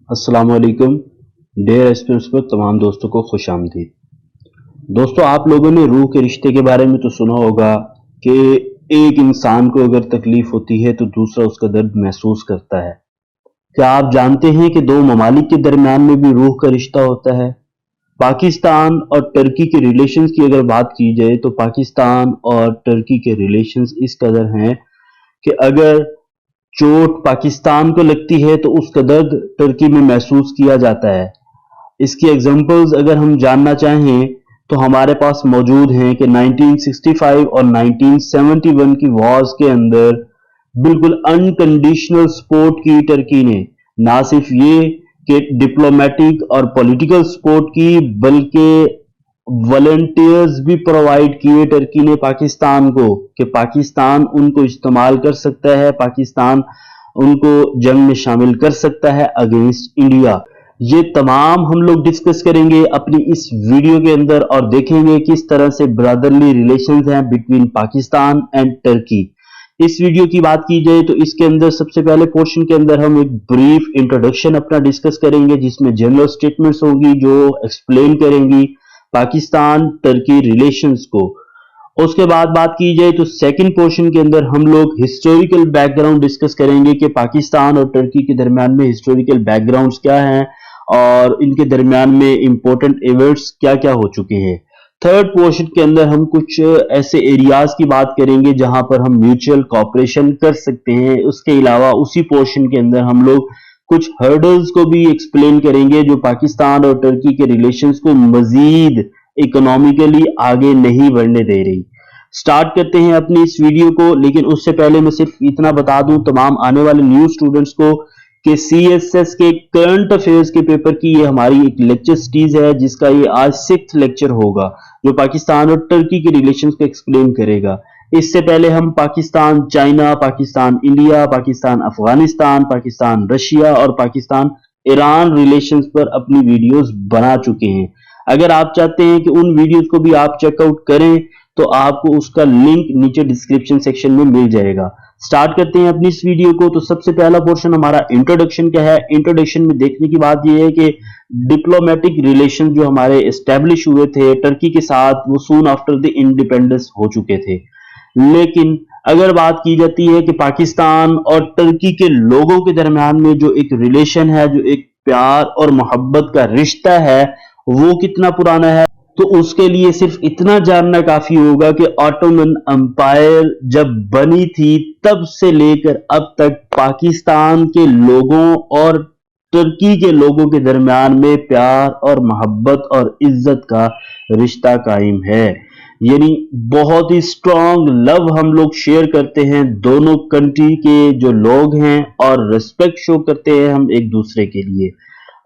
अस्सलाम वालेकुम। Dare aspirants पर तमाम दोस्तों को खुश आमदीद। दोस्तों, आप लोगों ने रूह के रिश्ते के बारे में तो सुना होगा कि एक इंसान को अगर तकलीफ होती है तो दूसरा उसका दर्द महसूस करता है। क्या आप जानते हैं कि दो ममालिक के दरमियान में भी रूह का रिश्ता होता है? पाकिस्तान और टर्की के रिलेशंस की अगर बात की जाए तो पाकिस्तान और टर्की के रिलेशंस इस कदर हैं कि अगर चोट पाकिस्तान को लगती है तो उसका दर्द टर्की में महसूस किया जाता है। इसकी एग्जांपल्स अगर हम जानना चाहें तो हमारे पास मौजूद हैं कि 1965 और 1971 की वॉर्स के अंदर बिल्कुल अनकंडीशनल सपोर्ट की टर्की ने। ना सिर्फ ये कि डिप्लोमेटिक और पॉलिटिकल सपोर्ट की, बल्कि वॉलंटियर्स भी प्रोवाइड किए टर्की ने पाकिस्तान को कि पाकिस्तान उनको इस्तेमाल कर सकता है, पाकिस्तान उनको जंग में शामिल कर सकता है अगेंस्ट इंडिया। ये तमाम हम लोग डिस्कस करेंगे अपनी इस वीडियो के अंदर और देखेंगे किस तरह से ब्रदरली रिलेशंस हैं बिटवीन पाकिस्तान एंड टर्की। इस वीडियो की बात की जाए तो इसके अंदर सबसे पहले पोर्शन के अंदर हम एक ब्रीफ इंट्रोडक्शन अपना डिस्कस करेंगे जिसमें जनरल स्टेटमेंट्स होंगी जो एक्सप्लेन करेंगी पाकिस्तान टर्की रिलेशंस को। उसके बाद बात की जाए तो सेकंड पोर्शन के अंदर हम लोग हिस्टोरिकल बैकग्राउंड डिस्कस करेंगे कि पाकिस्तान और टर्की के दरमियान में हिस्टोरिकल बैकग्राउंड्स क्या हैं और इनके दरमियान में इंपॉर्टेंट इवेंट्स क्या क्या हो चुके हैं। थर्ड पोर्शन के अंदर हम कुछ ऐसे एरियाज की बात करेंगे जहां पर हम म्यूचुअल कॉपरेशन कर सकते हैं। उसके अलावा उसी पोर्शन के अंदर हम लोग कुछ हर्डल्स को भी एक्सप्लेन करेंगे जो पाकिस्तान और टर्की के रिलेशंस को मजीद इकोनॉमिकली आगे नहीं बढ़ने दे रही। स्टार्ट करते हैं अपनी इस वीडियो को, लेकिन उससे पहले मैं सिर्फ इतना बता दूं तमाम आने वाले न्यू स्टूडेंट्स को कि सीएसएस के करंट अफेयर्स के पेपर की ये हमारी एक लेक्चर सीरीज है जिसका ये आज 6th लेक्चर होगा जो पाकिस्तान और टर्की के रिलेशंस को एक्सप्लेन करेगा। इससे पहले हम Pakistan China, Pakistan India, Pakistan Afghanistan, Pakistan Russia और पाकिस्तान ईरान रिलेशंस पर अपनी वीडियोस बना चुके हैं। अगर आप चाहते हैं कि उन वीडियोस को भी आप चेकआउट करें तो आपको उसका लिंक नीचे डिस्क्रिप्शन सेक्शन में मिल जाएगा। स्टार्ट करते हैं अपनी इस वीडियो को। तो सबसे पहला पोर्शन हमारा इंट्रोडक्शन का है। इंट्रोडक्शन में देखने की बात यह है कि डिप्लोमेटिक रिलेशन जो हमारे एस्टेब्लिश हुए थे टर्की के साथ वो सून आफ्टर द इंडिपेंडेंस हो चुके थे, लेकिन अगर बात की जाती है कि पाकिस्तान और टर्की के लोगों के दरमियान में जो एक रिलेशन है, जो एक प्यार और मोहब्बत का रिश्ता है, वो कितना पुराना है तो उसके लिए सिर्फ इतना जानना काफी होगा कि ऑटोमन एम्पायर जब बनी थी तब से लेकर अब तक पाकिस्तान के लोगों और टर्की के लोगों के दरमियान में प्यार और मोहब्बत और इज्जत का रिश्ता कायम है। यानी बहुत ही स्ट्रांग लव हम लोग शेयर करते हैं दोनों कंट्री के जो लोग हैं और रिस्पेक्ट शो करते हैं हम एक दूसरे के लिए।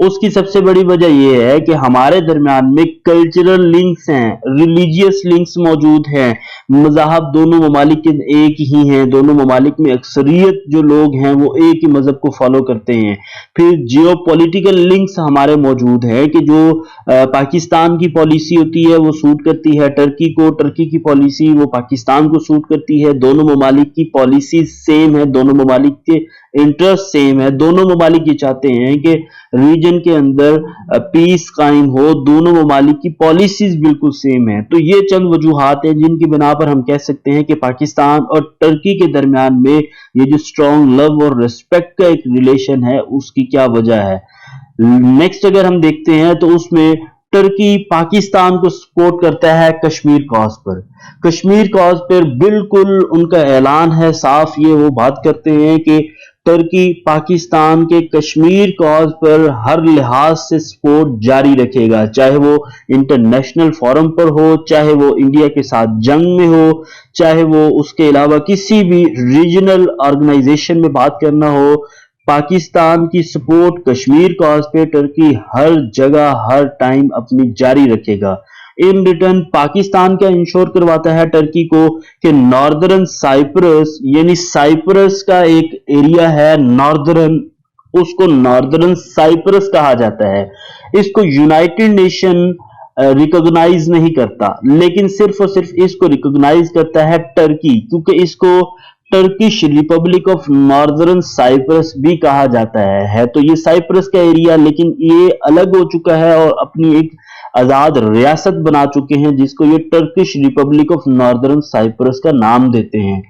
उसकी सबसे बड़ी वजह यह है कि हमारे दरमियान में कल्चरल लिंक्स हैं, रिलीजियस लिंक्स मौजूद हैं। मज़हब दोनों ममालिक के एक ही हैं, दोनों ममालिक में अक्सरियत जो लोग हैं वो एक ही मजहब को फॉलो करते हैं। फिर जियो पॉलिटिकल लिंक्स हमारे मौजूद हैं कि जो पाकिस्तान की पॉलिसी होती है वो सूट करती है टर्की को, टर्की की पॉलिसी वो पाकिस्तान को सूट करती है। दोनों ममालिक की पॉलिसी सेम है, दोनों ममालिक के इंटरेस्ट सेम है। दोनों ममालिक ये चाहते हैं कि रीजन के अंदर पीस कायम हो, दोनों ममालिक की पॉलिसीज बिल्कुल सेम है। तो ये चंद वजूहात हैं जिनकी बिना पर हम कह सकते हैं कि पाकिस्तान और टर्की के दरमियान में ये जो स्ट्रॉन्ग लव और रिस्पेक्ट का एक रिलेशन है उसकी क्या वजह है। नेक्स्ट अगर हम देखते हैं तो उसमें टर्की पाकिस्तान को सपोर्ट करता है कश्मीर कॉज पर। कश्मीर कॉज पर बिल्कुल उनका ऐलान है साफ, ये वो बात करते हैं कि टर्की पाकिस्तान के कश्मीर कॉज पर हर लिहाज से सपोर्ट जारी रखेगा, चाहे वो इंटरनेशनल फोरम पर हो, चाहे वो इंडिया के साथ जंग में हो, चाहे वो उसके अलावा किसी भी रीजनल ऑर्गेनाइजेशन में बात करना हो। पाकिस्तान की सपोर्ट कश्मीर कॉज पे टर्की हर जगह हर टाइम अपनी जारी रखेगा। इन रिटर्न पाकिस्तान क्या इंश्योर करवाता है टर्की को कि नॉर्दर्न साइप्रस, यानी साइप्रस का एक एरिया है नॉर्दर्न, उसको नॉर्दर्न साइप्रस कहा जाता है। इसको यूनाइटेड नेशन रिकॉग्नाइज नहीं करता, लेकिन सिर्फ और सिर्फ इसको रिकॉग्नाइज करता है टर्की, क्योंकि इसको Turkish Republic of Northern Cyprus भी कहा जाता है तो ये साइप्रस का एरिया, लेकिन ये अलग हो चुका है और अपनी एक आजाद रियासत बना चुके हैं जिसको ये Turkish Republic of Northern Cyprus का नाम देते हैं।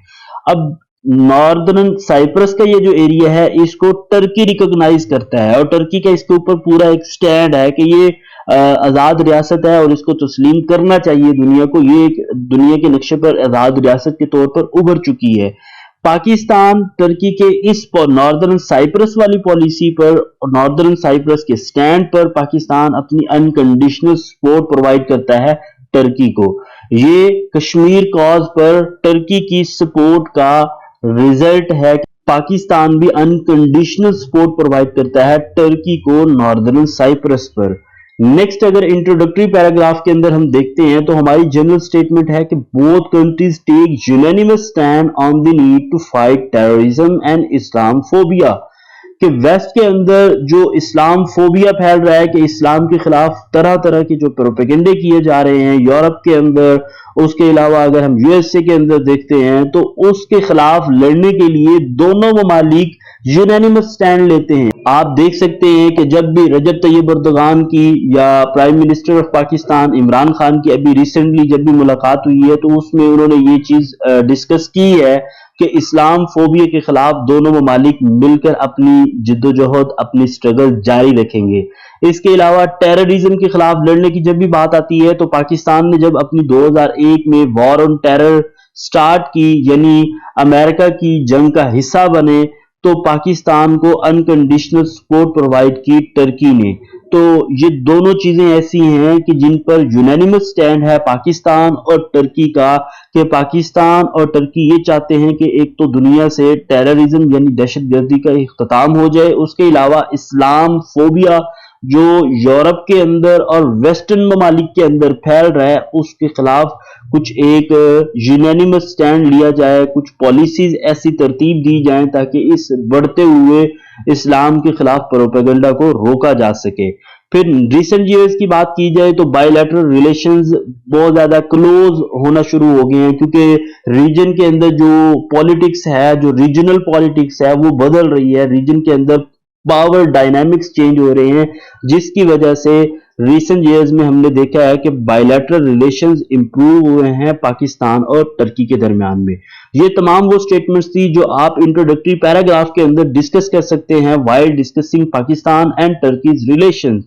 अब नॉर्दर्न साइप्रस का ये जो एरिया है इसको टर्की रिकॉग्नाइज करता है और टर्की का इसके ऊपर पूरा एक स्टैंड है कि ये आजाद रियासत है और इसको तस्लीम करना चाहिए दुनिया को। ये एक दुनिया के नक्शे पर आजाद रियासत के तौर पर उभर चुकी है। पाकिस्तान टर्की के इस नॉर्दर्न साइप्रस वाली पॉलिसी पर, नॉर्दर्न साइप्रस के स्टैंड पर पाकिस्तान अपनी अनकंडीशनल सपोर्ट प्रोवाइड करता है टर्की को। ये कश्मीर कॉज पर टर्की की सपोर्ट का रिजल्ट है कि पाकिस्तान भी अनकंडीशनल सपोर्ट प्रोवाइड करता है टर्की को नॉर्दर्न साइप्रस पर। नेक्स्ट अगर इंट्रोडक्टरी पैराग्राफ के अंदर हम देखते हैं तो हमारी जनरल स्टेटमेंट है कि both countries take unanimous stand on the need to fight terrorism and Islamophobia, कि वेस्ट के अंदर जो इस्लाम फोबिया फैल रहा है, कि इस्लाम के खिलाफ तरह तरह के जो प्रोपेगेंडे किए जा रहे हैं यूरोप के अंदर, उसके अलावा अगर हम यूएसए के अंदर देखते हैं तो उसके खिलाफ लड़ने के लिए दोनों ममालिक यूनानिमस स्टैंड लेते हैं। आप देख सकते हैं कि जब भी रजब तैयब अर्दोगान की या prime minister of Pakistan Imran Khan की अभी रिसेंटली जब भी मुलाकात हुई है तो उसमें उन्होंने ये चीज डिस्कस की है कि इस्लाम फोबिया के खिलाफ दोनों ममालिक मिलकर अपनी जिद्दोजहद, अपनी स्ट्रगल जारी रखेंगे। इसके अलावा टेररिज्म के खिलाफ लड़ने की जब भी बात आती है तो पाकिस्तान ने जब अपनी 2001 में वॉर ऑन टेरर स्टार्ट की, यानी अमेरिका की जंग का हिस्सा बने, तो पाकिस्तान को अनकंडीशनल सपोर्ट प्रोवाइड की टर्की ने। तो ये दोनों चीजें ऐसी हैं कि जिन पर यूनानिमस स्टैंड है पाकिस्तान और टर्की का, कि पाकिस्तान और टर्की ये चाहते हैं कि एक तो दुनिया से टेररिज्म यानी दहशतगर्दी का इख्तिताम हो जाए, उसके अलावा इस्लाम फोबिया जो यूरोप के अंदर और वेस्टर्न ममालिक के अंदर फैल रहा है उसके खिलाफ कुछ एक यूनानिमस स्टैंड लिया जाए, कुछ पॉलिसीज ऐसी तरतीब दी जाए ताकि इस बढ़ते हुए इस्लाम के खिलाफ प्रोपेगेंडा को रोका जा सके। फिर रिसेंट ईयर्स की बात की जाए तो बायलैटरल रिलेशंस बहुत ज्यादा क्लोज होना शुरू हो गए हैं, क्योंकि रीजन के अंदर जो पॉलिटिक्स है, जो रीजनल पॉलिटिक्स है वो बदल रही है। रीजन के अंदर पावर डायनामिक्स चेंज हो रहे हैं, जिसकी वजह से रिसेंट ईयर्स में हमने देखा है कि बायलैटरल रिलेशंस इंप्रूव हुए हैं पाकिस्तान और टर्की के दरमियान में। ये तमाम वो स्टेटमेंट्स थी जो आप इंट्रोडक्टरी पैराग्राफ के अंदर डिस्कस कर सकते हैं while discussing Pakistan and Turkey's relations.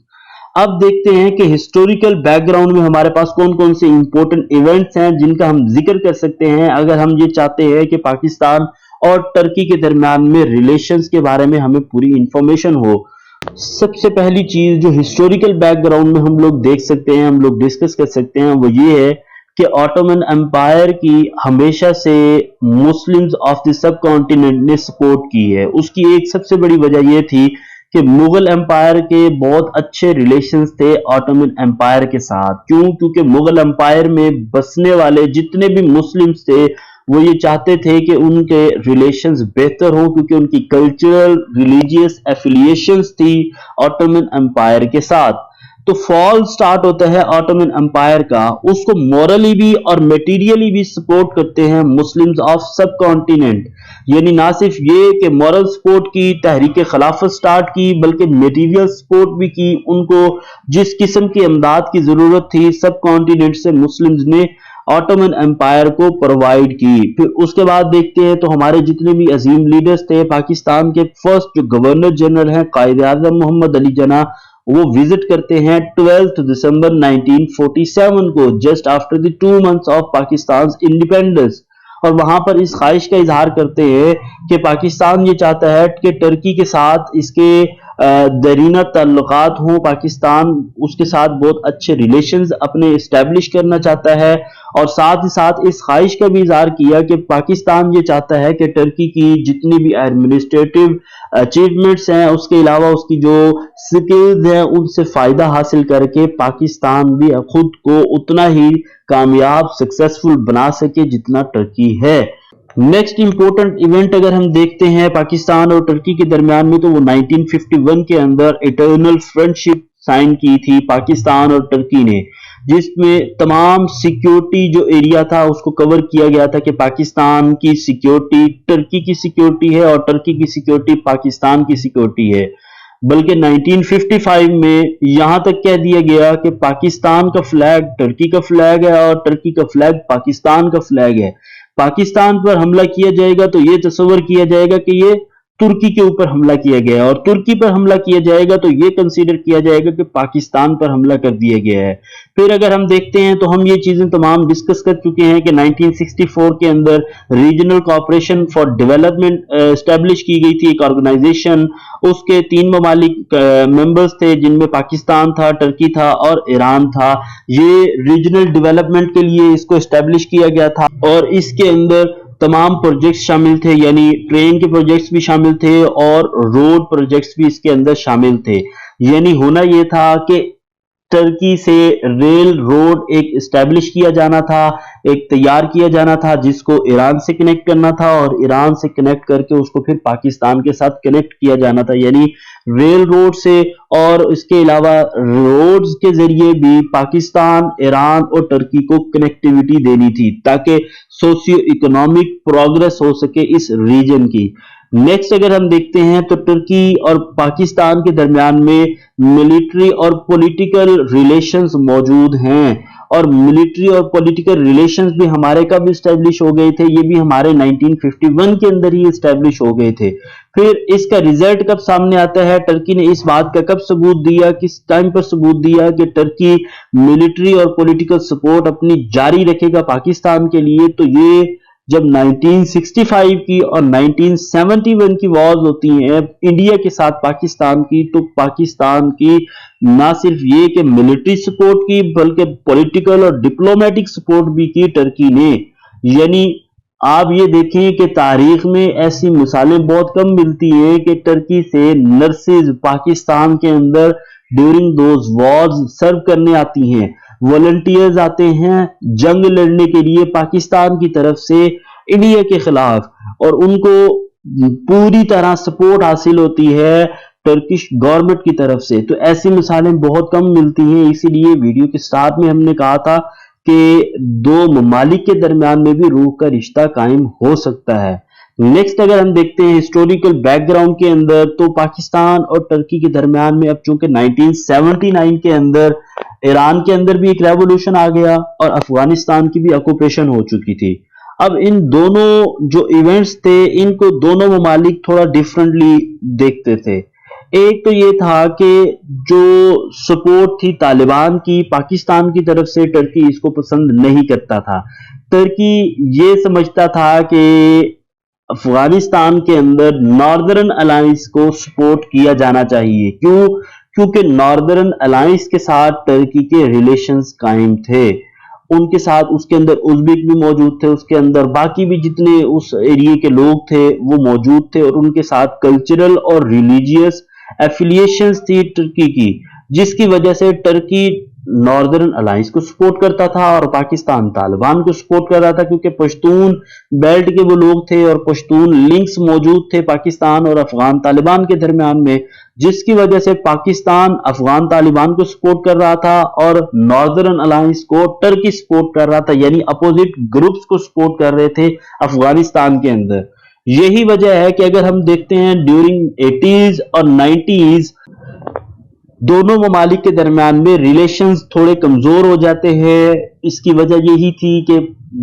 अब देखते हैं कि हिस्टोरिकल बैकग्राउंड में हमारे पास कौन कौन से इंपॉर्टेंट इवेंट्स हैं जिनका हम जिक्र कर सकते हैं अगर हम ये चाहते हैं कि पाकिस्तान और टर्की के दरमियान में रिलेशंस के बारे में हमें पूरी इंफॉर्मेशन हो। सबसे पहली चीज जो हिस्टोरिकल बैकग्राउंड में हम लोग देख सकते हैं, हम लोग डिस्कस कर सकते हैं, वो ये है कि ऑटोमन एम्पायर की हमेशा से Muslims of the sub continent ने सपोर्ट की है। उसकी एक सबसे बड़ी वजह यह थी कि मुगल एम्पायर के बहुत अच्छे रिलेशंस थे ऑटोमन एम्पायर के साथ। क्यों? क्योंकि मुगल एम्पायर में बसने वाले जितने भी मुस्लिम्स थे वो ये चाहते थे कि उनके रिलेशंस बेहतर हो, क्योंकि उनकी कल्चरल रिलीजियस एफिलिएशंस थी ऑटोमन एम्पायर के साथ। तो फॉल स्टार्ट होता है ऑटोमन एम्पायर का, उसको मॉरली भी और मटेरियली भी सपोर्ट करते हैं मुस्लिम्स ऑफ सब कॉन्टिनेंट। यानी ना सिर्फ ये कि मॉरल सपोर्ट की, तहरीक खिलाफत स्टार्ट की, बल्कि मटेरियल सपोर्ट भी की। उनको जिस किस्म की इमदाद की जरूरत थी सब कॉन्टिनेंट से मुस्लिम्स ने ऑटोमन एम्पायर को प्रोवाइड की। फिर उसके बाद देखते हैं तो हमारे जितने भी अजीम लीडर्स थे, पाकिस्तान के फर्स्ट जो गवर्नर जनरल हैं कायद आज़म मोहम्मद अली जना, वो विजिट करते हैं 12 दिसंबर 1947 को, just after the 2 months of Pakistan independence. और वहां पर इस ख्वाहिश का इजहार करते हैं कि पाकिस्तान ये चाहता है कि टर्की के साथ इसके दरीना ताल्लुकात हों, पाकिस्तान उसके साथ बहुत अच्छे रिलेशंस अपने इस्टेब्लिश करना चाहता है। और साथ ही साथ इस ख्वाहिश का भी इजहार किया कि पाकिस्तान ये चाहता है कि टर्की की जितनी भी एडमिनिस्ट्रेटिव अचीवमेंट्स हैं, उसके अलावा उसकी जो स्किल्स हैं, उनसे फायदा हासिल करके पाकिस्तान भी खुद को उतना ही कामयाब सक्सेसफुल बना सके जितना टर्की है। नेक्स्ट इंपॉर्टेंट इवेंट अगर हम देखते हैं पाकिस्तान और टर्की के दरमियान में, तो वो 1951 के अंदर इटर्नल फ्रेंडशिप साइन की थी पाकिस्तान और टर्की ने, جس میں تمام سیکیورٹی جو ایریا تھا اس کو کور کیا گیا تھا کہ پاکستان کی سیکیورٹی ٹرکی کی سیکیورٹی ہے اور ٹرکی کی سیکیورٹی پاکستان کی سیکیورٹی ہے۔ بلکہ 1955 میں یہاں تک کہہ دیا گیا کہ پاکستان کا فلیگ ٹرکی کا فلیگ ہے اور ٹرکی کا فلیگ پاکستان کا فلیگ ہے۔ پاکستان پر حملہ کیا جائے گا تو یہ تصور کیا جائے گا کہ یہ ترکی کے اوپر حملہ کیا گیا ہے، اور ترکی پر حملہ کیا جائے گا تو یہ کنسیڈر کیا جائے گا کہ پاکستان پر حملہ کر دیا گیا ہے۔ پھر اگر ہم دیکھتے ہیں تو ہم یہ چیزیں تمام ڈسکس کر چکے ہیں کہ 1964 کے اندر regional cooperation for development establish کی گئی تھی، ایک آرگنائزیشن، اس کے 3 ممالک ممبرز تھے جن میں پاکستان تھا، ٹرکی تھا اور ایران تھا۔ یہ ریجنل ڈیولپمنٹ کے لیے اس کو اسٹیبلش کیا گیا تھا اور اس کے اندر تمام پروجیکٹس شامل تھے، یعنی ٹرین کے پروجیکٹس بھی شامل تھے اور روڈ پروجیکٹس بھی اس کے اندر شامل تھے۔ یعنی ہونا یہ تھا کہ ٹرکی سے ریل روڈ ایک اسٹیبلش کیا جانا تھا، ایک تیار کیا جانا تھا جس کو ایران سے کنیکٹ کرنا تھا اور ایران سے کنیکٹ کر کے اس کو پھر پاکستان کے ساتھ کنیکٹ کیا جانا تھا، یعنی ریل روڈ سے، اور اس کے علاوہ روڈز کے ذریعے بھی پاکستان، ایران اور ٹرکی کو کنیکٹیویٹی دینی تھی تاکہ سوسیو اکنامک پروگرس ہو سکے اس ریجن کی۔ نیکسٹ اگر ہم دیکھتے ہیں تو ٹرکی اور پاکستان کے درمیان میں ملٹری اور پولیٹیکل ریلیشنز موجود ہیں، اور ملٹری اور پولیٹیکل ریلیشنز بھی ہمارے کب اسٹیبلش ہو گئے تھے؟ یہ بھی ہمارے 1951 کے اندر ہی اسٹیبلش ہو گئے تھے۔ پھر اس کا ریزلٹ کب سامنے آتا ہے؟ ٹرکی نے اس بات کا کب ثبوت دیا، کس ٹائم پر ثبوت دیا کہ ٹرکی ملٹری اور پولیٹیکل سپورٹ اپنی جاری رکھے گا پاکستان کے لیے؟ تو یہ جب 1965 کی اور 1971 کی وارز ہوتی ہیں انڈیا کے ساتھ پاکستان کی، تو پاکستان کی نہ صرف یہ کہ ملٹری سپورٹ کی بلکہ پولیٹیکل اور ڈپلومیٹک سپورٹ بھی کی ٹرکی نے۔ یعنی آپ یہ دیکھیں کہ تاریخ میں ایسی مثالیں بہت کم ملتی ہیں کہ ٹرکی سے نرسز پاکستان کے اندر ڈیورنگ دوز وارز سرو کرنے آتی ہیں، والنٹیئرز آتے ہیں جنگ لڑنے کے لیے پاکستان کی طرف سے انڈیا کے خلاف، اور ان کو پوری طرح سپورٹ حاصل ہوتی ہے ٹرکش گورنمنٹ کی طرف سے۔ تو ایسی مثالیں بہت کم ملتی ہیں، اسی لیے ویڈیو کے سٹارٹ میں ہم نے کہا تھا کہ دو ممالک کے درمیان میں بھی روح کا رشتہ قائم ہو سکتا ہے۔ نیکسٹ اگر ہم دیکھتے ہیں ہسٹوریکل بیک گراؤنڈ کے اندر، تو پاکستان اور ٹرکی کے درمیان میں اب چونکہ 1979 کے اندر ایران کے اندر بھی ایک ریولوشن آ گیا اور افغانستان کی بھی آکوپیشن ہو چکی تھی۔ اب ان دونوں جو ایونٹس تھے ان کو دونوں ممالک تھوڑا ڈیفرنٹلی دیکھتے تھے۔ ایک تو یہ تھا کہ جو سپورٹ تھی طالبان کی پاکستان کی طرف سے، ٹرکی اس کو پسند نہیں کرتا تھا۔ ٹرکی یہ سمجھتا تھا کہ افغانستان کے اندر ناردرن الائنس کو سپورٹ کیا جانا چاہیے۔ کیونکہ ناردرن الائنس کے ساتھ ٹرکی کے ریلیشنز قائم تھے، ان کے ساتھ اس کے اندر ازبک بھی موجود تھے، اس کے اندر باقی بھی جتنے اس ایریے کے لوگ تھے وہ موجود تھے، اور ان کے ساتھ کلچرل اور ریلیجیس ایفیلیشنز تھی ٹرکی کی، جس کی وجہ سے ٹرکی ناردرن الائنس کو سپورٹ کرتا تھا اور پاکستان طالبان کو سپورٹ کر رہا تھا، کیونکہ پشتون بیلٹ کے وہ لوگ تھے اور پشتون لنکس موجود تھے پاکستان اور افغان طالبان کے درمیان میں، جس کی وجہ سے پاکستان افغان طالبان کو سپورٹ کر رہا تھا اور ناردرن الائنس کو ٹرکی سپورٹ کر رہا تھا، یعنی اپوزٹ گروپس کو سپورٹ کر رہے تھے افغانستان کے اندر۔ یہی وجہ ہے کہ اگر ہم دیکھتے ہیں ڈیورنگ 80s اور 90s دونوں ممالک کے درمیان میں ریلیشنز تھوڑے کمزور ہو جاتے ہیں۔ اس کی وجہ یہی تھی کہ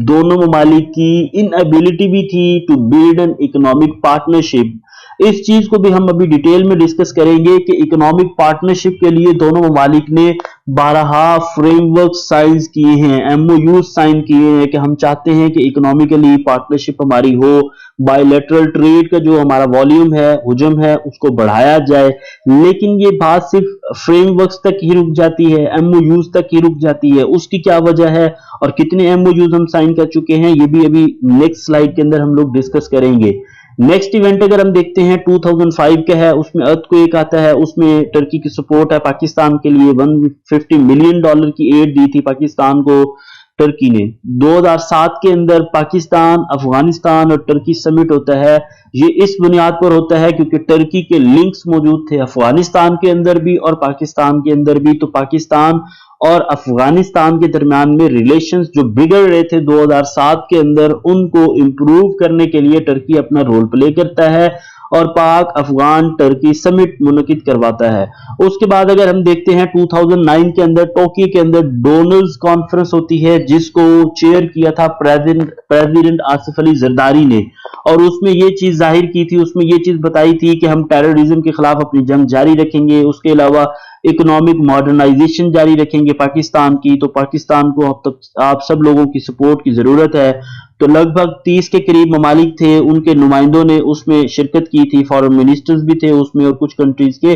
دونوں ممالک کی انابیلٹی بھی تھی to build an economic partnership. اس چیز کو بھی ہم ابھی ڈیٹیل میں ڈسکس کریں گے کہ اکنامک پارٹنرشپ کے لیے دونوں ممالک نے بارہا فریم ورک سائنز کیے ہیں، ایم او یوز سائن کیے ہیں کہ ہم چاہتے ہیں کہ اکنامیکلی پارٹنرشپ ہماری ہو، بائی لیٹرل ٹریڈ کا جو ہمارا والیوم ہے، حجم ہے، اس کو بڑھایا جائے۔ لیکن یہ بات صرف فریم ورکس تک ہی رک جاتی ہے، ایم او یوز تک ہی رک جاتی ہے۔ اس کی کیا وجہ ہے اور کتنے ایم او یوز ہم سائن کر چکے ہیں، یہ بھی ابھی نیکسٹ سلائیڈ کے اندر ہم لوگ ڈسکس کریں گے۔ نیکسٹ ایونٹ اگر ہم دیکھتے ہیں 2005 کا ہے، اس میں ارتھ کویک آتا ہے، اس میں ٹرکی کی سپورٹ ہے پاکستان کے لیے، $150 ملین کی ایڈ دی تھی پاکستان کو ٹرکی نے۔ 2007 کے اندر پاکستان، افغانستان اور ٹرکی سمٹ ہوتا ہے، یہ اس بنیاد پر ہوتا ہے کیونکہ ٹرکی کے لنکس موجود تھے افغانستان کے اندر بھی اور پاکستان کے اندر بھی، تو پاکستان اور افغانستان کے درمیان میں ریلیشنز جو بگڑ رہے تھے 2007 کے اندر، ان کو امپروو کرنے کے لیے ٹرکی اپنا رول پلے کرتا ہے اور پاک افغان ٹرکی سمٹ منعقد کرواتا ہے۔ اس کے بعد اگر ہم دیکھتے ہیں 2009 کے اندر ٹوکیو کے اندر ڈونلز کانفرنس ہوتی ہے، جس کو چیئر کیا تھا پریزیڈنٹ آصف علی زرداری نے، اور اس میں یہ چیز ظاہر کی تھی، اس میں یہ چیز بتائی تھی کہ ہم ٹیررزم کے خلاف اپنی جنگ جاری رکھیں گے، اس کے علاوہ اکنامک ماڈرنائزیشن جاری رکھیں گے پاکستان کی۔ تو پاکستان کو اب تک آپ سب لوگوں کی سپورٹ کی ضرورت ہے۔ تو لگ بھگ 30 کے قریب ممالک تھے، ان کے نمائندوں نے اس میں شرکت کی تھی، فارن منسٹرز بھی تھے اس میں، اور کچھ کنٹریز کے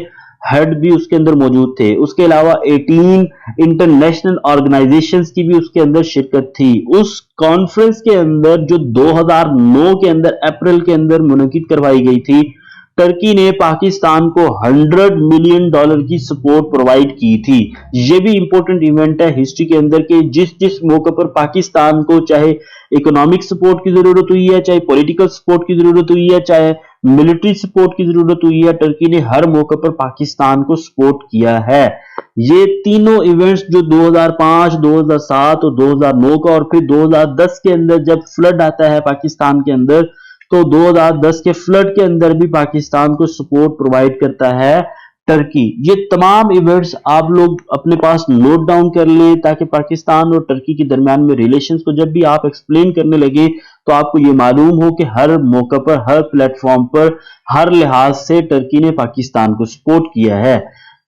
ہیڈ بھی اس کے اندر موجود تھے۔ اس کے علاوہ 18 انٹرنیشنل آرگنائزیشنز کی بھی اس کے اندر شرکت تھی۔ اس کانفرنس کے اندر جو 2009 کے اندر اپریل کے اندر منعقد کروائی گئی تھی، ٹرکی نے پاکستان کو $100 ملین کی سپورٹ پرووائڈ کی تھی۔ یہ بھی امپورٹنٹ ایونٹ ہے ہسٹری کے اندر کہ جس موقع پر پاکستان کو چاہے اکنامک سپورٹ کی ضرورت ہوئی ہے، چاہے پولیٹیکل سپورٹ کی ضرورت ہوئی ہے، چاہے ملٹری سپورٹ کی ضرورت ہوئی ہے، ٹرکی نے ہر موقع پر پاکستان کو سپورٹ کیا ہے۔ یہ تینوں ایونٹس جو 2005، 2007 اور 2009 کا، اور پھر 2010 کے اندر جب فلڈ آتا ہے پاکستان کے اندر، تو 2010 کے فلڈ کے اندر بھی پاکستان کو سپورٹ پرووائڈ کرتا ہے ٹرکی۔ یہ تمام ایونٹس آپ لوگ اپنے پاس نوٹ ڈاؤن کر لیں تاکہ پاکستان اور ٹرکی کے درمیان میں ریلیشنز کو جب بھی آپ ایکسپلین کرنے لگے تو آپ کو یہ معلوم ہو کہ ہر موقع پر، ہر پلیٹ فارم پر، ہر لحاظ سے ٹرکی نے پاکستان کو سپورٹ کیا ہے۔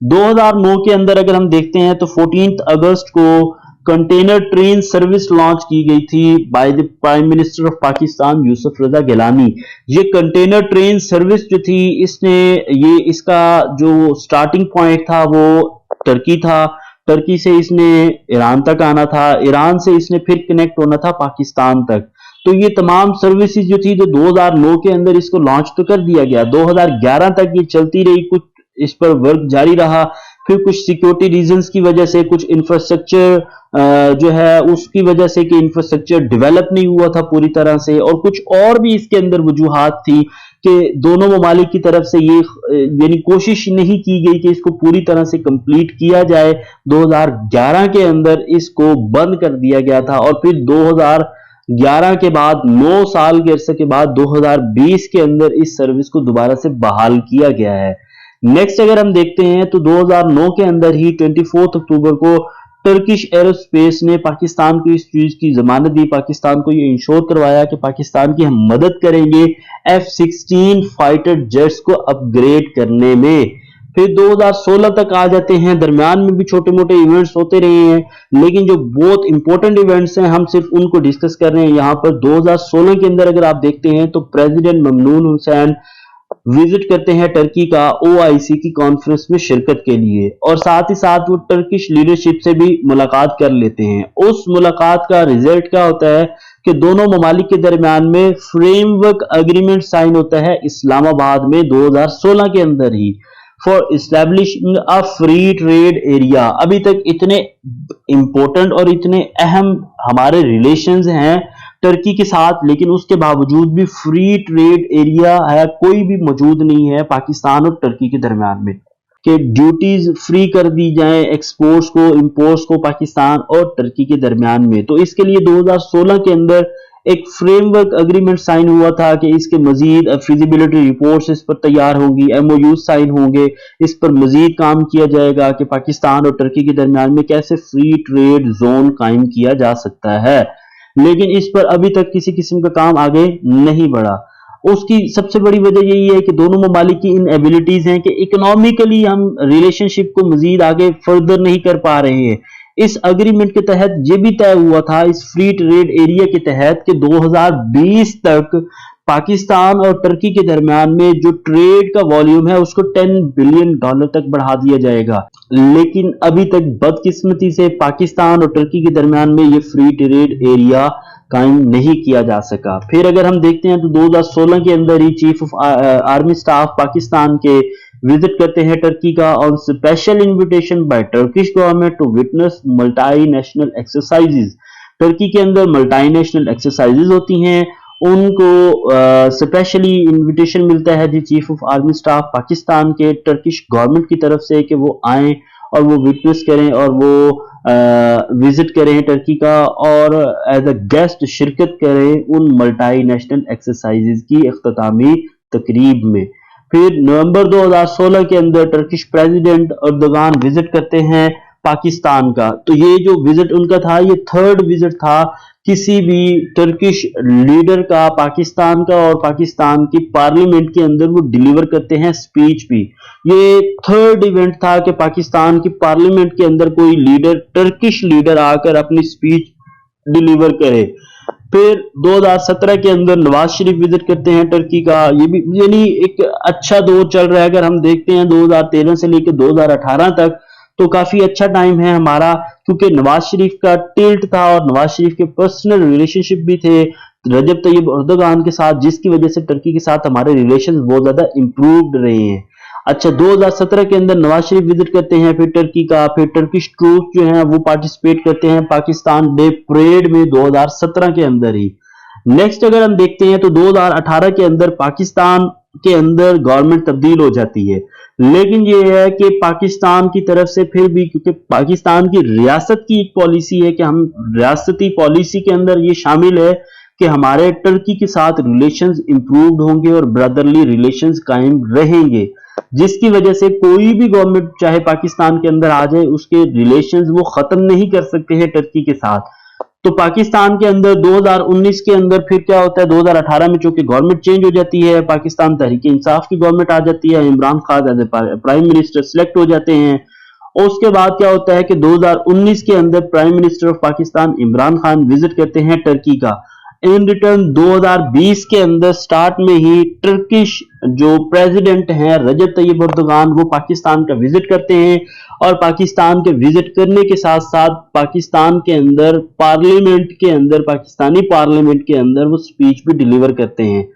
2009 کے اندر اگر ہم دیکھتے ہیں تو 14 اگست کو کنٹینر ٹرین سروس لانچ کی گئی تھی by the prime minister of Pakistan Yusuf Raza Gilani. یہ کنٹینر ٹرین سروس جو تھی، اس کا جو سٹارٹنگ پوائنٹ تھا وہ ٹرکی تھا، ٹرکی سے اس نے ایران تک آنا تھا، ایران سے اس نے پھر کنیکٹ ہونا تھا پاکستان تک۔ تو یہ تمام سروسز جو تھی، جو 2009 کے اندر اس کو لانچ تو کر دیا گیا، 2011 تک یہ چلتی رہی، کچھ اس پر ورک جاری رہا، پھر کچھ سیکیورٹی ریزنز کی وجہ سے، کچھ انفراسٹرکچر جو ہے اس کی وجہ سے کہ انفراسٹرکچر ڈیولپ نہیں ہوا تھا پوری طرح سے، اور کچھ اور بھی اس کے اندر وجوہات تھی کہ دونوں ممالک کی طرف سے یہ یعنی کوشش نہیں کی گئی کہ اس کو پوری طرح سے کمپلیٹ کیا جائے۔ 2011 کے اندر اس کو بند کر دیا گیا تھا، اور پھر 2011 کے بعد 9 سال کے عرصے کے بعد 2020 کے اندر اس سروس کو دوبارہ سے بحال کیا گیا ہے۔ نیکسٹ اگر ہم دیکھتے ہیں تو 2009 کے اندر ہی 24 اکتوبر کو ٹرکش ایرو سپیس نے پاکستان کو اس چیز کی ضمانت دی، پاکستان کو یہ انشور کروایا کہ پاکستان کی ہم مدد کریں گے F-16 فائٹر جیٹس کو اپ گریڈ کرنے میں۔ پھر 2016 تک آ جاتے ہیں، درمیان میں بھی چھوٹے موٹے ایونٹس ہوتے رہے ہیں، لیکن جو بہت امپورٹنٹ ایونٹس ہیں ہم صرف ان کو ڈسکس کر رہے ہیں یہاں پر۔ 2016 کے اندر اگر آپ دیکھتے ہیں تو پریزیڈنٹ ممنون حسین وزٹ کرتے ہیں ٹرکی کا OIC کی کانفرنس میں شرکت کے لیے، اور ساتھ ہی ساتھ وہ ٹرکش لیڈرشپ سے بھی ملاقات کر لیتے ہیں۔ اس ملاقات کا ریزلٹ کیا ہوتا ہے کہ دونوں ممالک کے درمیان میں فریم ورک اگریمنٹ سائن ہوتا ہے اسلام آباد میں 2016 کے اندر ہی، for establishing a free trade area. ابھی تک اتنے امپورٹنٹ اور اتنے اہم ہمارے ریلیشنز ہیں ٹرکی کے ساتھ، لیکن اس کے باوجود بھی فری ٹریڈ ایریا ہے کوئی بھی موجود نہیں ہے پاکستان اور ٹرکی کے درمیان میں کہ ڈیوٹیز فری کر دی جائیں ایکسپورٹس کو، امپورٹس کو پاکستان اور ٹرکی کے درمیان میں۔ تو اس کے لیے 2016 کے اندر ایک فریم ورک اگریمنٹ سائن ہوا تھا کہ اس کے مزید فیزیبلٹی رپورٹس اس پر تیار ہوں گی، MOUs سائن ہوں گے، اس پر مزید کام کیا جائے گا کہ پاکستان اور ٹرکی کے درمیان میں کیسے فری ٹریڈ زون قائم کیا جا سکتا ہے، لیکن اس پر ابھی تک کسی قسم کا کام آگے نہیں بڑھا۔ اس کی سب سے بڑی وجہ یہی ہے کہ دونوں ممالک کی ان ایبلٹیز ہیں کہ اکنامیکلی ہم ریلیشن شپ کو مزید آگے فردر نہیں کر پا رہے ہیں۔ اس اگریمنٹ کے تحت یہ بھی طے ہوا تھا اس فری ٹریڈ ایریا کے تحت کہ 2020 تک پاکستان اور ٹرکی کے درمیان میں جو ٹریڈ کا والیوم ہے اس کو $10 بلین تک بڑھا دیا جائے گا، لیکن ابھی تک بدقسمتی سے پاکستان اور ٹرکی کے درمیان میں یہ فری ٹریڈ ایریا قائم نہیں کیا جا سکا۔ پھر اگر ہم دیکھتے ہیں تو 2016 کے اندر ہی chief of army staff Pakistan کے وزٹ کرتے ہیں ٹرکی کا on special invitation by Turkish government to witness multinational exercises. Turkey کے اندر ملٹی نیشنل ایکسرسائزز ہوتی ہیں، ان کو اسپیشلی انویٹیشن ملتا ہے chief of army staff Pakistan کے ٹرکش گورنمنٹ کی طرف سے کہ وہ آئیں اور وہ وٹنس کریں اور وہ विजिट करें टर्की का और एज अ गेस्ट शिरकत करें उन मल्टी नेशनल एक्सरसाइजेज की इख्तितामी तकरीब में। फिर नवंबर 2016 के अंदर टर्किश प्रेसिडेंट अर्दोगान विजिट करते हैं पाकिस्तान का। तो ये जो विजिट उनका था, ये थर्ड विजिट था किसी भी टर्किश लीडर का पाकिस्तान का, और पाकिस्तान की पार्लियामेंट के अंदर वो डिलीवर करते हैं स्पीच भी। ये थर्ड इवेंट था कि पाकिस्तान की पार्लियामेंट के अंदर कोई लीडर, टर्किश लीडर आकर अपनी स्पीच डिलीवर करे। फिर 2017 के अंदर नवाज शरीफ विजिट करते हैं टर्की का। ये भी यानी एक अच्छा दौर चल रहा है। अगर हम देखते हैं 2013 से लेकर 2018 तक, तो काफी अच्छा टाइम है हमारा, क्योंकि नवाज शरीफ का टिल्ट था और नवाज शरीफ के पर्सनल रिलेशनशिप भी थे रजब तैयब अर्दोगान के साथ, जिसकी वजह से टर्की के साथ हमारे रिलेशंस बहुत ज्यादा इंप्रूव्ड रहे हैं। अच्छा, 2017 के अंदर नवाज शरीफ विजिट करते हैं फिर टर्की का। फिर टर्किश ट्रूप जो है वो पार्टिसिपेट करते हैं पाकिस्तान डे परेड में 2017 के अंदर ही। नेक्स्ट अगर हम देखते हैं तो 2018 के अंदर पाकिस्तान के अंदर गवर्नमेंट तब्दील हो जाती है। लेकिन ये है कि पाकिस्तान की तरफ से फिर भी, क्योंकि पाकिस्तान की रियासत की एक पॉलिसी है कि हम रियासती पॉलिसी के अंदर ये शामिल है कि हमारे टर्की के साथ रिलेशंस इंप्रूव्ड होंगे और ब्रदरली रिलेशंस कायम रहेंगे, जिसकी वजह से कोई भी गवर्नमेंट चाहे पाकिस्तान के अंदर आ जाए उसके रिलेशंस वो खत्म नहीं कर सकते हैं टर्की के साथ। तो पाकिस्तान के अंदर 2019 के अंदर फिर क्या होता है, 2018 में चूंकि गवर्नमेंट चेंज हो जाती है, पाकिस्तान तहरीक इंसाफ की गवर्नमेंट आ जाती है, Imran Khan as prime minister select हो जाते हैं। और उसके बाद क्या होता है कि 2019 के अंदर prime minister of Pakistan Imran Khan visit करते हैं टर्की का। इन रिटर्न 2020 के अंदर स्टार्ट में ही टर्किश जो प्रेसिडेंट हैं रजब तैयब अर्दोगान, वो पाकिस्तान का विजिट करते हैं और पाकिस्तान के विजिट करने के साथ साथ पाकिस्तान के अंदर पार्लियामेंट के अंदर, पाकिस्तानी पार्लियामेंट के अंदर वो स्पीच भी डिलीवर करते हैं।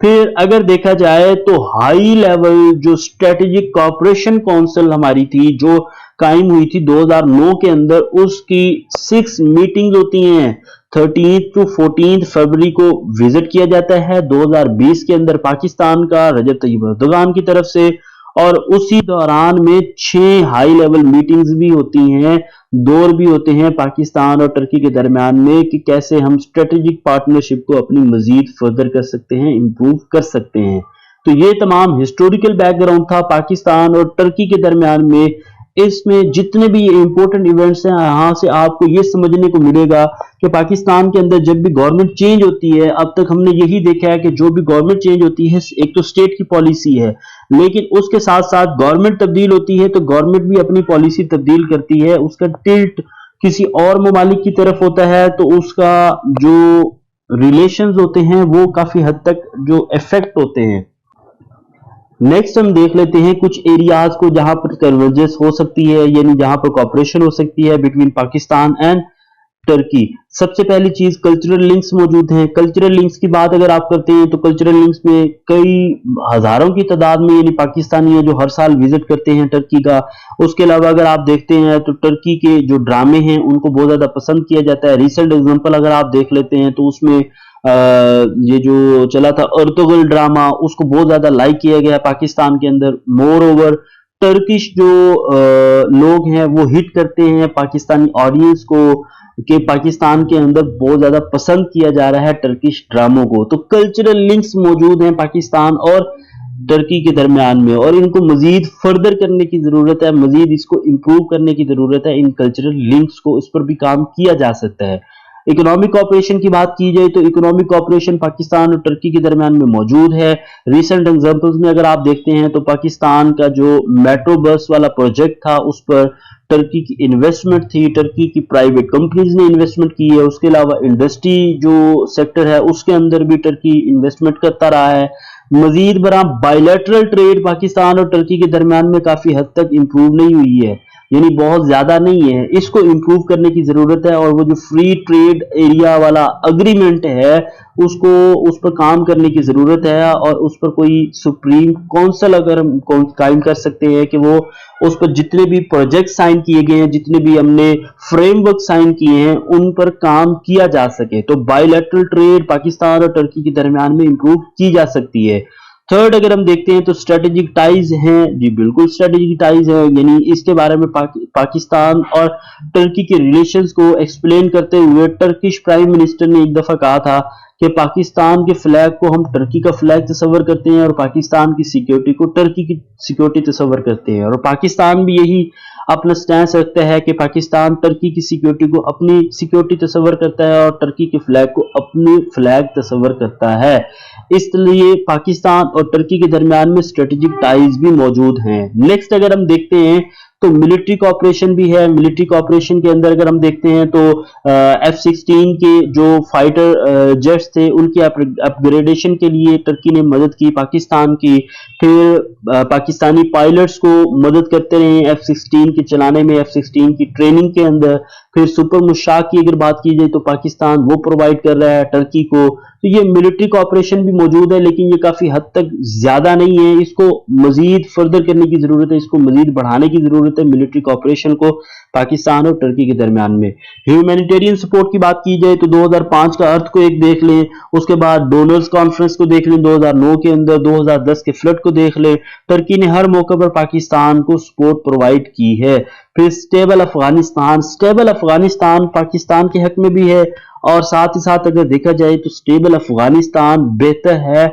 फिर अगर देखा जाए तो हाई लेवल जो स्ट्रेटेजिक कोऑपरेशन काउंसिल हमारी थी, जो कायम हुई थी 2009 के अंदर, उसकी 6 मीटिंग्स होती हैं। 13 टू 14 फरवरी को विजिट किया जाता है 2020 के अंदर पाकिस्तान का रजब तैयब अर्दोगान की तरफ से, और उसी दौरान में 6 हाई लेवल मीटिंग्स भी होती हैं, दौर भी होते हैं पाकिस्तान और टर्की के दरमियान में कि कैसे हम स्ट्रेटेजिक पार्टनरशिप को अपनी मजीद फर्दर कर सकते हैं, इंप्रूव कर सकते हैं। तो ये तमाम हिस्टोरिकल बैकग्राउंड था पाकिस्तान और टर्की के दरमियान में। इसमें जितने भी इंपॉर्टेंट इवेंट्स हैं, यहां से आपको ये समझने को मिलेगा कि पाकिस्तान के अंदर जब भी गवर्नमेंट चेंज होती है, अब तक हमने यही देखा है कि जो भी गवर्नमेंट चेंज होती है, एक तो स्टेट की पॉलिसी है, लेकिन उसके साथ साथ गवर्नमेंट तब्दील होती है तो गवर्नमेंट भी अपनी पॉलिसी तब्दील करती है। उसका टिल्ट किसी और ममालिक की तरफ होता है तो उसका जो रिलेशंस होते हैं वो काफी हद तक जो इफेक्ट होते हैं। नेक्स्ट हम देख लेते हैं कुछ एरियाज को जहां पर कन्वर्जेंस हो सकती है, यानी जहां पर कोऑपरेशन हो सकती है बिटवीन पाकिस्तान एंड टर्की। सबसे पहली चीज कल्चरल लिंक्स मौजूद हैं। कल्चरल लिंक्स की बात अगर आप करते हैं तो कल्चरल लिंक्स में कई हजारों की तादाद में यानी पाकिस्तानी है जो हर साल विजिट करते हैं टर्की का। उसके अलावा अगर आप देखते हैं तो टर्की के जो ड्रामे हैं उनको बहुत ज्यादा पसंद किया जाता है। रिसेंट एग्जांपल अगर आप देख लेते हैं तो उसमें ये जो चला था अर्तुगरुल ड्रामा, उसको बहुत ज्यादा लाइक किया गया पाकिस्तान के अंदर। मोर ओवर टर्किश जो लोग हैं वो हिट करते हैं पाकिस्तानी ऑडियंस को कि पाकिस्तान के अंदर बहुत ज्यादा पसंद किया जा रहा है टर्किश ड्रामों को। तो कल्चरल लिंक्स मौजूद हैं पाकिस्तान और टर्की के दरमियान में, और इनको मजीद फर्दर करने की जरूरत है, मजीद इसको इंप्रूव करने की जरूरत है। इन कल्चरल लिंक्स को, इस पर भी काम किया जा सकता है। इकोनॉमिक ऑपरेशन की बात की जाए तो इकोनॉमिक ऑपरेशन पाकिस्तान और टर्की के दरमियान में मौजूद है। रिसेंट एग्जांपल्स में अगर आप देखते हैं तो पाकिस्तान का जो मेट्रो बस वाला प्रोजेक्ट था उस पर टर्की की इन्वेस्टमेंट थी, टर्की की प्राइवेट कंपनीज ने इन्वेस्टमेंट की है। उसके अलावा इंडस्ट्री जो सेक्टर है उसके अंदर भी टर्की इन्वेस्टमेंट करता रहा है। मजीद बरा बायलैटरल ट्रेड पाकिस्तान और टर्की के दरमियान में काफी हद तक इंप्रूव नहीं हुई है, यानी बहुत ज्यादा नहीं है, इसको इंप्रूव करने की जरूरत है। और वो जो फ्री ट्रेड एरिया वाला अग्रीमेंट है उसको, उस पर काम करने की जरूरत है, और उस पर कोई सुप्रीम काउंसिल अगर हम कायम कर सकते हैं कि वो उस पर जितने भी प्रोजेक्ट साइन किए गए हैं, जितने भी हमने फ्रेमवर्क साइन किए हैं, उन पर काम किया जा सके, तो बायलैटरल ट्रेड पाकिस्तान और टर्की के दरमियान में इंप्रूव की जा सकती है। थर्ड अगर हम देखते हैं तो स्ट्रेटेजिक टाइज हैं, जी बिल्कुल स्ट्रेटेजिक टाइज है, यानी इसके बारे में पाकिस्तान और टर्की के रिलेशंस को एक्सप्लेन करते हुए टर्किश प्राइम मिनिस्टर ने एक दफा कहा था कि पाकिस्तान के फ्लैग को हम टर्की का फ्लैग तस्वर करते हैं और पाकिस्तान की सिक्योरिटी को टर्की की सिक्योरिटी तस्वर करते हैं, और पाकिस्तान भी यही अपना स्टैंड रखता है कि पाकिस्तान टर्की की सिक्योरिटी को अपनी सिक्योरिटी तस्वर करता है और टर्की के फ्लैग को अपनी फ्लैग तस्वर करता है। इसलिए पाकिस्तान और टर्की के दरमियान में स्ट्रेटेजिक टाइज भी मौजूद हैं। नेक्स्ट अगर हम देखते हैं तो मिलिट्री कोऑपरेशन भी है। मिलिट्री कोऑपरेशन के अंदर अगर हम देखते हैं तो F-16 के जो फाइटर जेट्स थे उनकी अपग्रेडेशन के लिए टर्की ने मदद की पाकिस्तान की। फिर पाकिस्तानी पायलट्स को मदद करते रहे F-16 के चलाने में, F-16 की ट्रेनिंग के अंदर। फिर सुपर मुशाक की अगर बात की जाए तो पाकिस्तान वो प्रोवाइड कर रहा है टर्की को। तो ये मिलिट्री कोऑपरेशन भी मौजूद है, लेकिन ये काफी हद तक ज्यादा नहीं है, इसको मजीद फर्दर करने की जरूरत है, इसको मजीद बढ़ाने की जरूरत है मिलिट्री कोऑपरेशन को पाकिस्तान और टर्की के दरमियान में। ह्यूमैनिटेरियन सपोर्ट की बात की जाए तो 2005 का अर्थक्वेक देख लें, उसके बाद डोनर्स कॉन्फ्रेंस को देख लें 2009 के अंदर, 2010 के फ्लड को देख लें, टर्की ने हर मौके पर पाकिस्तान को सपोर्ट प्रोवाइड की है। फिर स्टेबल अफगानिस्तान पाकिस्तान के हक में भी है, और साथ ही साथ अगर देखा जाए तो स्टेबल अफगानिस्तान बेहतर है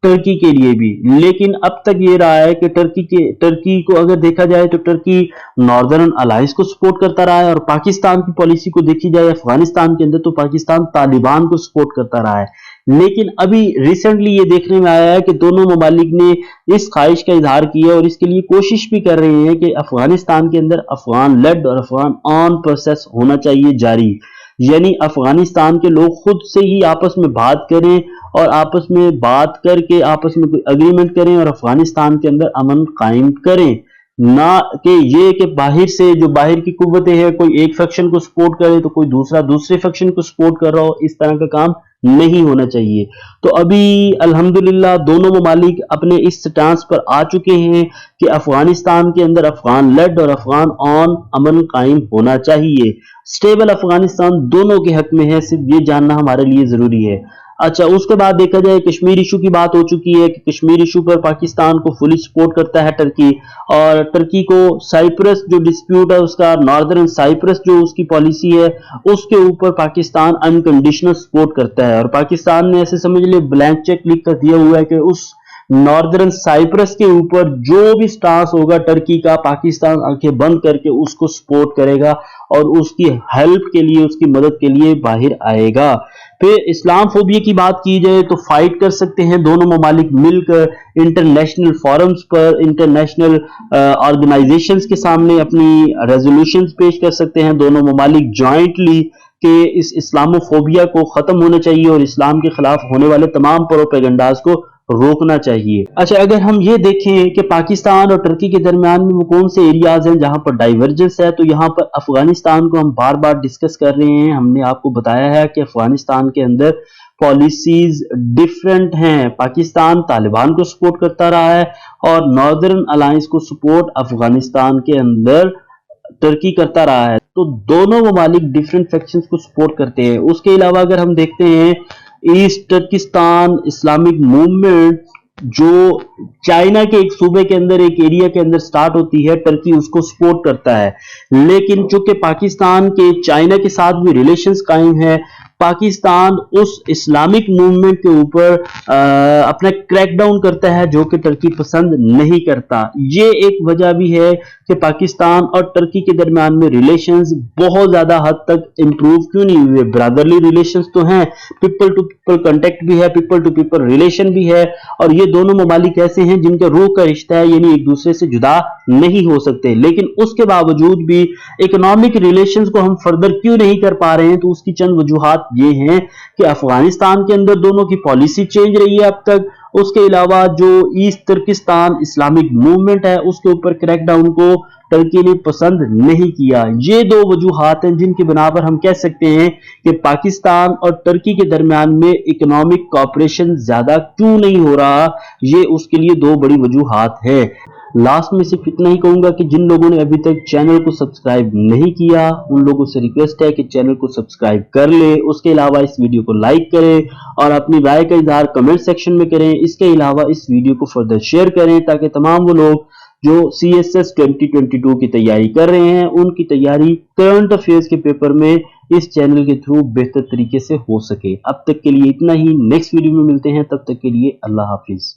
टर्की के लिए भी। लेकिन अब तक ये रहा है कि टर्की को अगर देखा जाए तो टर्की नॉर्दर्न अलायंस को सपोर्ट करता रहा है, और पाकिस्तान की पॉलिसी को देखी जाए अफगानिस्तान के अंदर तो पाकिस्तान तालिबान को सपोर्ट करता रहा है। लेकिन अभी रिसेंटली ये देखने में आया है कि दोनों ममालिक ने इस ख्वाहिश का इजहार किया और इसके लिए कोशिश भी कर रहे हैं कि अफगानिस्तान के अंदर अफगान लेड और अफगान ऑन प्रोसेस होना चाहिए जारी, यानी अफगानिस्तान के लोग खुद से ही आपस में बात करें और आपस में बात करके आपस में कोई एग्रीमेंट करें और अफगानिस्तान के अंदर अमन कायम करें, ना कि ये कि बाहर से जो बाहर की कुव्वतें हैं कोई एक फैक्शन को सपोर्ट करे तो कोई दूसरा दूसरे फैक्शन को सपोर्ट कर रहा हो। इस तरह का काम नहीं होना चाहिए। तो अभी अल्हम्दुलिल्लाह दोनों ममालिक अपने इस स्टांस पर आ चुके हैं कि अफगानिस्तान के अंदर अफगान लेड और अफगान ऑन अमन कायम होना चाहिए। स्टेबल अफगानिस्तान दोनों के हक में है, सिर्फ ये जानना हमारे लिए जरूरी है। अच्छा, उसके बाद देखा जाए कश्मीर इशू की बात हो चुकी है कि कश्मीर इशू पर पाकिस्तान को फुली सपोर्ट करता है टर्की, और टर्की को साइप्रस जो डिस्प्यूट है उसका, नॉर्दर्न साइप्रस जो उसकी पॉलिसी है उसके ऊपर पाकिस्तान अनकंडीशनल सपोर्ट करता है, और पाकिस्तान ने ऐसे समझ लिया ब्लैंक चेक लिख कर दिया हुआ है कि उस नॉर्दर्न साइप्रस के ऊपर जो भी स्टांस होगा टर्की का, पाकिस्तान आंखें बंद करके उसको सपोर्ट करेगा और उसकी हेल्प के लिए, उसकी मदद के लिए बाहर आएगा। फिर इस्लाम फोबिया की बात की जाए तो फाइट कर सकते हैं दोनों ममालिक मिलकर इंटरनेशनल फोरम्स पर, इंटरनेशनल ऑर्गेनाइजेशंस के सामने अपनी रेजोल्यूशंस पेश कर सकते हैं दोनों ममालिक जॉइंटली कि इस इस्लामोफोबिया को खत्म होना चाहिए और इस्लाम के खिलाफ होने वाले तमाम प्रोपेगेंडास को रोकना चाहिए। अच्छा, अगर हम ये देखें कि पाकिस्तान और टर्की के दरमियान में वो कौन से एरियाज हैं जहां पर डाइवर्जेंस है, तो यहां पर अफगानिस्तान को हम बार बार डिस्कस कर रहे हैं। हमने आपको बताया है कि अफगानिस्तान के अंदर पॉलिसीज डिफरेंट हैं। पाकिस्तान तालिबान को सपोर्ट करता रहा है और नॉर्दर्न अलायंस को सपोर्ट अफगानिस्तान के अंदर टर्की करता रहा है। तो दोनों ममालिक डिफरेंट फैक्शंस को सपोर्ट करते हैं। उसके अलावा अगर हम देखते हैं ईस्ट टर्किस्तान इस्लामिक मूवमेंट जो चाइना के एक सूबे के अंदर, एक एरिया के अंदर स्टार्ट होती है, टर्की उसको सपोर्ट करता है। लेकिन चूंकि पाकिस्तान के चाइना के साथ भी रिलेशंस कायम है, पाकिस्तान उस इस्लामिक मूवमेंट के ऊपर अपना क्रैकडाउन करता है जो कि टर्की पसंद नहीं करता। ये एक वजह भी है कि पाकिस्तान और टर्की के दरमियान में रिलेशंस बहुत ज्यादा हद तक इंप्रूव क्यों नहीं हुए। ब्रदरली रिलेशंस तो हैं, पीपल टू पीपल कांटेक्ट भी है, पीपल टू पीपल रिलेशन भी है, और ये दोनों ममालिक ऐसे हैं जिनका रूह का रिश्ता है, यानी एक दूसरे से जुदा नहीं हो सकते। लेकिन उसके बावजूद भी इकोनॉमिक रिलेशंस को हम फर्दर क्यों नहीं कर पा रहे हैं, तो उसकी चंद वजूहात ये हैं कि अफगानिस्तान के अंदर दोनों की पॉलिसी चेंज रही है अब तक। उसके अलावा जो ईस्ट तुर्किस्तान इस्लामिक मूवमेंट है उसके ऊपर क्रैकडाउन को टर्की ने पसंद नहीं किया। ये दो वजूहात हैं जिनकी बिना पर हम कह सकते हैं कि पाकिस्तान और टर्की के दरमियान में इकोनॉमिक कॉपरेशन ज्यादा क्यों नहीं हो रहा। ये उसके लिए दो बड़ी वजूहात है। लास्ट में सिर्फ इतना ही कहूंगा कि जिन लोगों ने अभी तक चैनल को सब्सक्राइब नहीं किया उन लोगों से रिक्वेस्ट है कि चैनल को सब्सक्राइब कर ले। उसके अलावा इस वीडियो को लाइक करें और अपनी राय का इजहार कमेंट सेक्शन में करें। इसके अलावा इस वीडियो को फर्दर शेयर करें ताकि तमाम वो लोग जो CSS 2022 की तैयारी कर रहे हैं उनकी तैयारी करंट अफेयर्स के पेपर में इस चैनल के थ्रू बेहतर तरीके से हो सके। अब तक के लिए इतना ही, नेक्स्ट वीडियो में मिलते हैं, तब तक के लिए अल्लाह हाफिज।